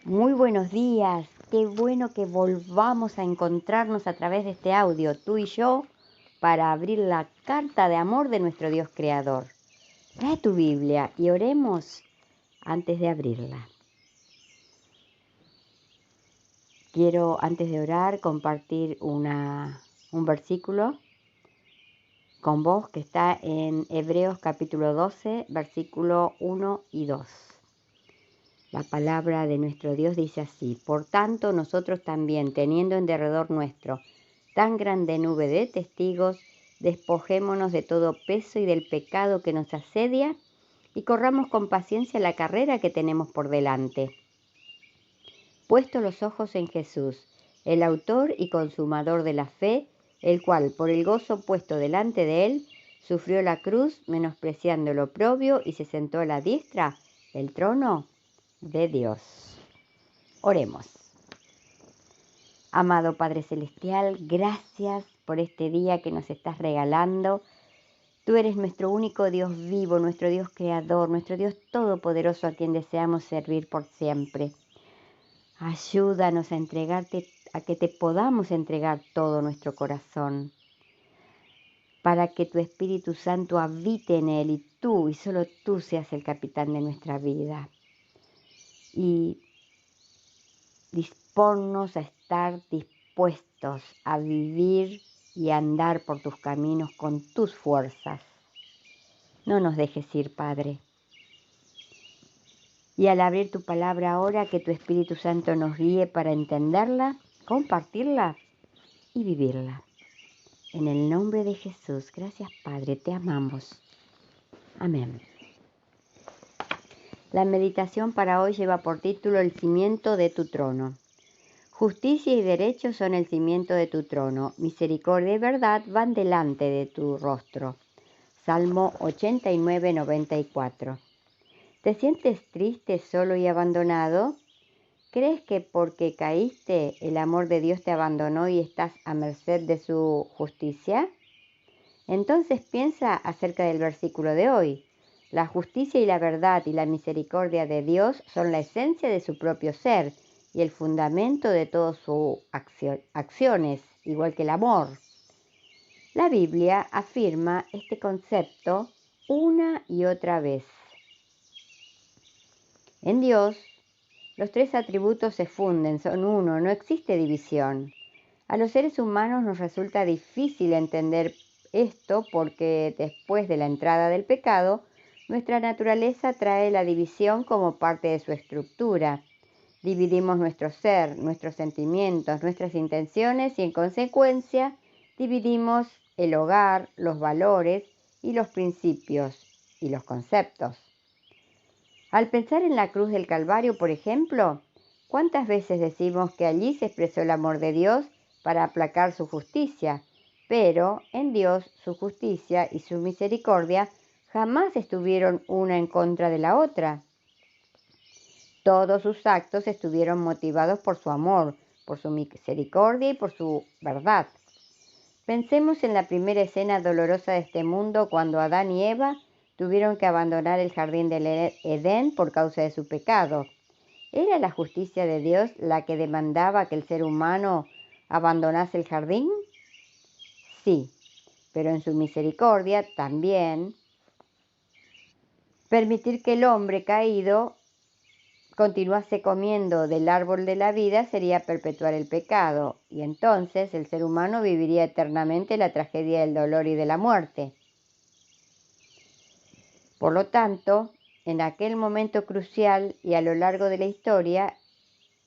Muy buenos días, qué bueno que volvamos a encontrarnos a través de este audio, tú y yo, para abrir la carta de amor de nuestro Dios Creador. Trae tu Biblia y oremos antes de abrirla. Quiero, antes de orar, compartir un versículo con vos que está en Hebreos capítulo 12, versículo 1 y 2. La palabra de nuestro Dios dice así: por tanto, nosotros también, teniendo en derredor nuestro tan grande nube de testigos, despojémonos de todo peso y del pecado que nos asedia y corramos con paciencia la carrera que tenemos por delante. Puesto los ojos en Jesús, el autor y consumador de la fe, el cual, por el gozo puesto delante de él, sufrió la cruz, menospreciando el oprobio, y se sentó a la diestra del trono de Dios. Oremos. Amado Padre Celestial, gracias por este día que nos estás regalando. Tú eres nuestro único Dios vivo, nuestro Dios creador, nuestro Dios todopoderoso a quien deseamos servir por siempre. Ayúdanos a entregarte, a que te podamos entregar todo nuestro corazón, para que tu Espíritu Santo habite en él y tú, y solo tú, seas el capitán de nuestra vida. Y disponnos a estar dispuestos a vivir y a andar por tus caminos con tus fuerzas. No nos dejes ir, Padre. Y al abrir tu palabra ahora, que tu Espíritu Santo nos guíe para entenderla, compartirla y vivirla. En el nombre de Jesús, gracias, Padre, te amamos. Amén. La meditación para hoy lleva por título El cimiento de tu trono. Justicia y derecho son el cimiento de tu trono. Misericordia y verdad van delante de tu rostro. Salmo 89, 94. ¿Te sientes triste, solo y abandonado? ¿Crees que porque caíste el amor de Dios te abandonó y estás a merced de su justicia? Entonces piensa acerca del versículo de hoy. La justicia y la verdad y la misericordia de Dios son la esencia de su propio ser y el fundamento de todas sus acciones, igual que el amor. La Biblia afirma este concepto una y otra vez. En Dios, los tres atributos se funden, son uno, no existe división. A los seres humanos nos resulta difícil entender esto porque después de la entrada del pecado, nuestra naturaleza trae la división como parte de su estructura. Dividimos nuestro ser, nuestros sentimientos, nuestras intenciones y en consecuencia dividimos el hogar, los valores y los principios y los conceptos. Al pensar en la cruz del Calvario, por ejemplo, ¿cuántas veces decimos que allí se expresó el amor de Dios para aplacar su justicia? Pero en Dios, su justicia y su misericordia jamás estuvieron una en contra de la otra. Todos sus actos estuvieron motivados por su amor, por su misericordia y por su verdad. Pensemos en la primera escena dolorosa de este mundo, cuando Adán y Eva tuvieron que abandonar el jardín del Edén por causa de su pecado. ¿Era la justicia de Dios la que demandaba que el ser humano abandonase el jardín? Sí, pero en su misericordia también permitir que el hombre caído continuase comiendo del árbol de la vida sería perpetuar el pecado, y entonces el ser humano viviría eternamente la tragedia del dolor y de la muerte. Por lo tanto, en aquel momento crucial y a lo largo de la historia,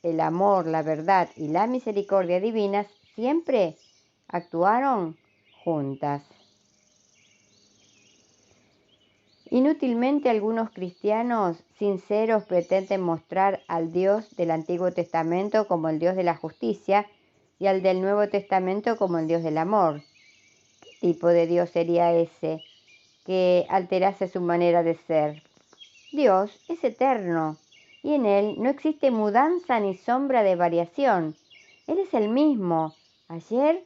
el amor, la verdad y la misericordia divinas siempre actuaron juntas. Inútilmente algunos cristianos sinceros pretenden mostrar al Dios del Antiguo Testamento como el Dios de la justicia y al del Nuevo Testamento como el Dios del amor. ¿Qué tipo de Dios sería ese que alterase su manera de ser? Dios es eterno y en Él no existe mudanza ni sombra de variación. Él es el mismo, ayer,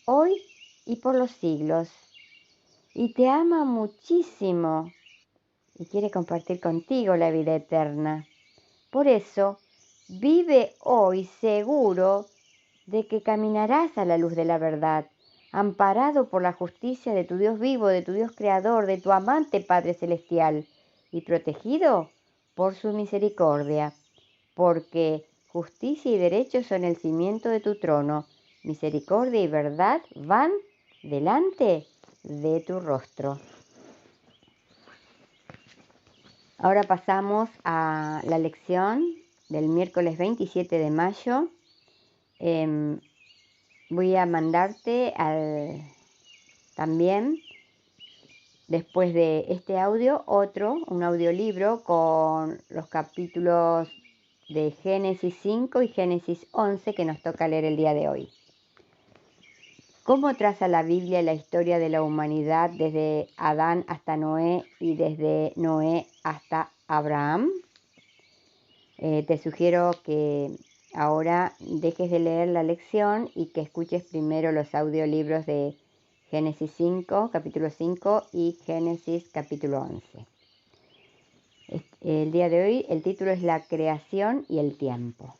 hoy y por los siglos. Y te ama muchísimo y quiere compartir contigo la vida eterna. Por eso, Vive hoy seguro de que caminarás a la luz de la verdad, amparado por la justicia de tu Dios vivo, de tu Dios creador, de tu amante Padre Celestial, y protegido por su misericordia, porque justicia y derecho son el cimiento de tu trono, misericordia y verdad van delante de tu rostro. Ahora pasamos a la lección del miércoles 27 de mayo. Voy a mandarte también, después de este audio, un audiolibro con los capítulos de Génesis 5 y Génesis 11 que nos toca leer el día de hoy. ¿Cómo traza la Biblia la historia de la humanidad desde Adán hasta Noé y desde Noé hasta Abraham? Te sugiero que ahora dejes de leer la lección y que escuches primero los audiolibros de Génesis 5, capítulo 5 y Génesis capítulo 11. El día de hoy el título es La creación y el tiempo.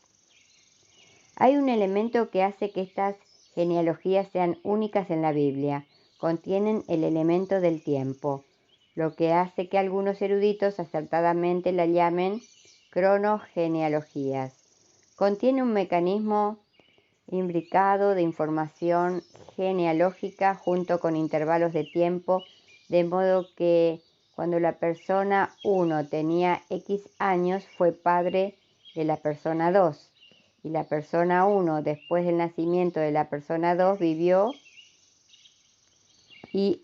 Hay un elemento que hace que estas genealogías sean únicas en la Biblia. Contienen el elemento del tiempo, lo que hace que algunos eruditos acertadamente la llamen cronogenealogías. Contiene un mecanismo imbricado de información genealógica junto con intervalos de tiempo, de modo que cuando la persona 1 tenía X años fue padre de la persona 2. Y la persona 1, después del nacimiento de la persona 2, vivió y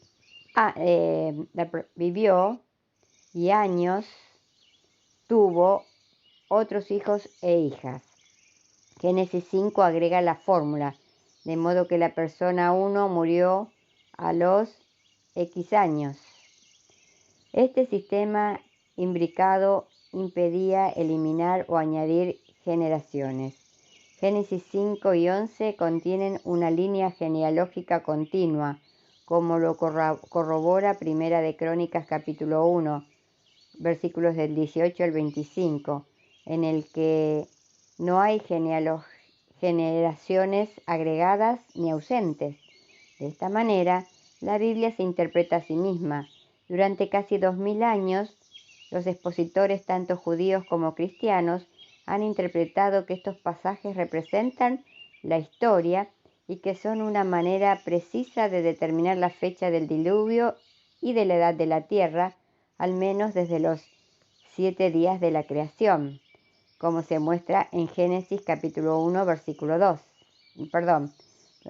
años tuvo otros hijos e hijas. Génesis 5 agrega la fórmula, de modo que la persona 1 murió a los X años. Este sistema imbricado impedía eliminar o añadir generaciones. Génesis 5 y 11 contienen una línea genealógica continua, como lo corrobora Primera de Crónicas capítulo 1, versículos del 18 al 25, en el que no hay generaciones agregadas ni ausentes. De esta manera, la Biblia se interpreta a sí misma. Durante casi 2000 años, los expositores, tanto judíos como cristianos, han interpretado que estos pasajes representan la historia y que son una manera precisa de determinar la fecha del diluvio y de la edad de la tierra, al menos desde los 7 días de la creación, como se muestra en Génesis capítulo 1, versículo 2.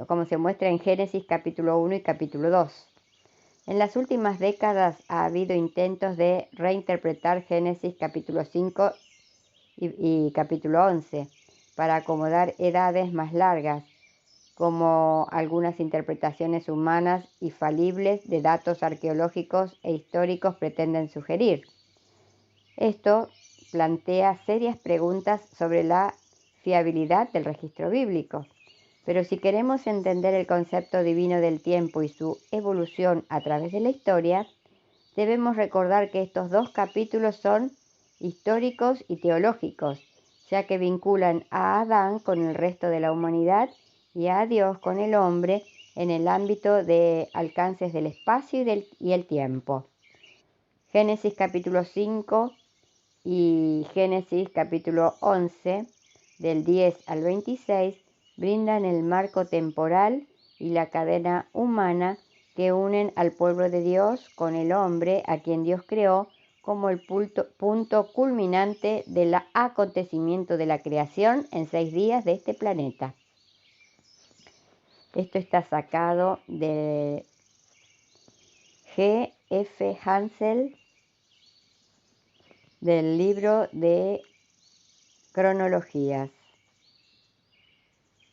Como se muestra en Génesis capítulo 1 y capítulo 2. En las últimas décadas ha habido intentos de reinterpretar Génesis capítulo 5 y capítulo 11 para acomodar edades más largas, como algunas interpretaciones humanas y falibles de datos arqueológicos e históricos pretenden sugerir. Esto plantea serias preguntas sobre la fiabilidad del registro bíblico. Pero si queremos entender el concepto divino del tiempo y su evolución a través de la historia, debemos recordar que estos dos capítulos son históricos y teológicos, ya que vinculan a Adán con el resto de la humanidad y a Dios con el hombre en el ámbito de alcances del espacio y el tiempo. Génesis capítulo 5 y Génesis capítulo 11, del 10 al 26, brindan el marco temporal y la cadena humana que unen al pueblo de Dios con el hombre a quien Dios creó como el punto culminante del acontecimiento de la creación en 6 días de este planeta. Esto está sacado de G. F. Hansel, del libro de cronologías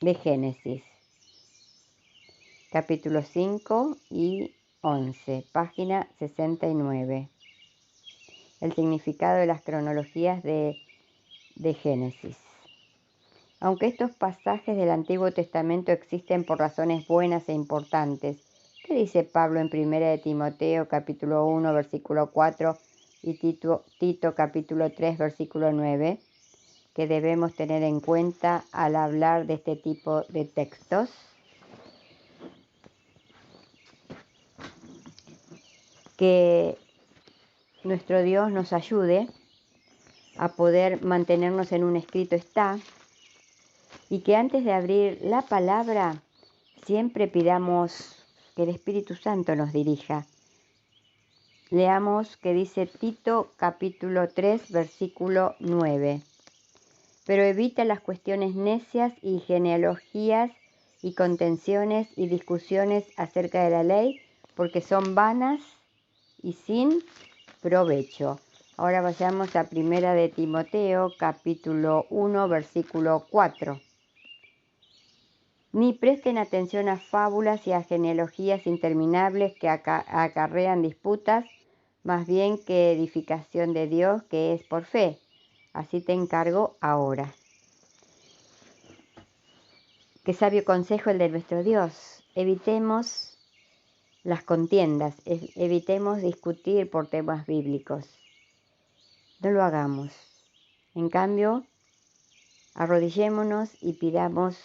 de Génesis, capítulo 5 y 11, página 69. El significado de las cronologías de Génesis. Aunque estos pasajes del Antiguo Testamento existen por razones buenas e importantes, ¿qué dice Pablo en 1 de Timoteo capítulo 1 versículo 4 y Tito capítulo 3 versículo 9? que debemos tener en cuenta al hablar de este tipo de textos? Que nuestro Dios nos ayude a poder mantenernos en un escrito está, y que antes de abrir la palabra siempre pidamos que el Espíritu Santo nos dirija. Leamos que dice Tito capítulo 3 versículo 9. Pero evita las cuestiones necias y genealogías y contenciones y discusiones acerca de la ley, porque son vanas y sin provecho. Ahora vayamos a Primera de Timoteo capítulo 1 versículo 4. Ni presten atención a fábulas y a genealogías interminables que acarrean disputas, más bien que edificación de Dios, que es por fe. Así te encargo ahora. Qué sabio consejo el de nuestro Dios. Evitemos las contiendas, evitemos discutir por temas bíblicos. No lo hagamos. En cambio, arrodillémonos y pidamos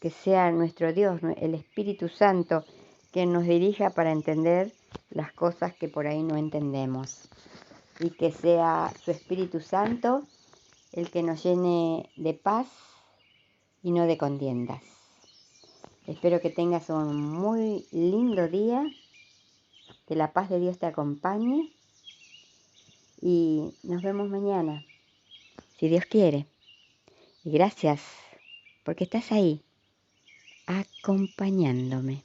que sea nuestro Dios, el Espíritu Santo, quien nos dirija para entender las cosas que por ahí no entendemos. Y que sea su Espíritu Santo el que nos llene de paz y no de contiendas. Espero que tengas un muy lindo día, que la paz de Dios te acompañe y nos vemos mañana, si Dios quiere. Y gracias porque estás ahí, acompañándome.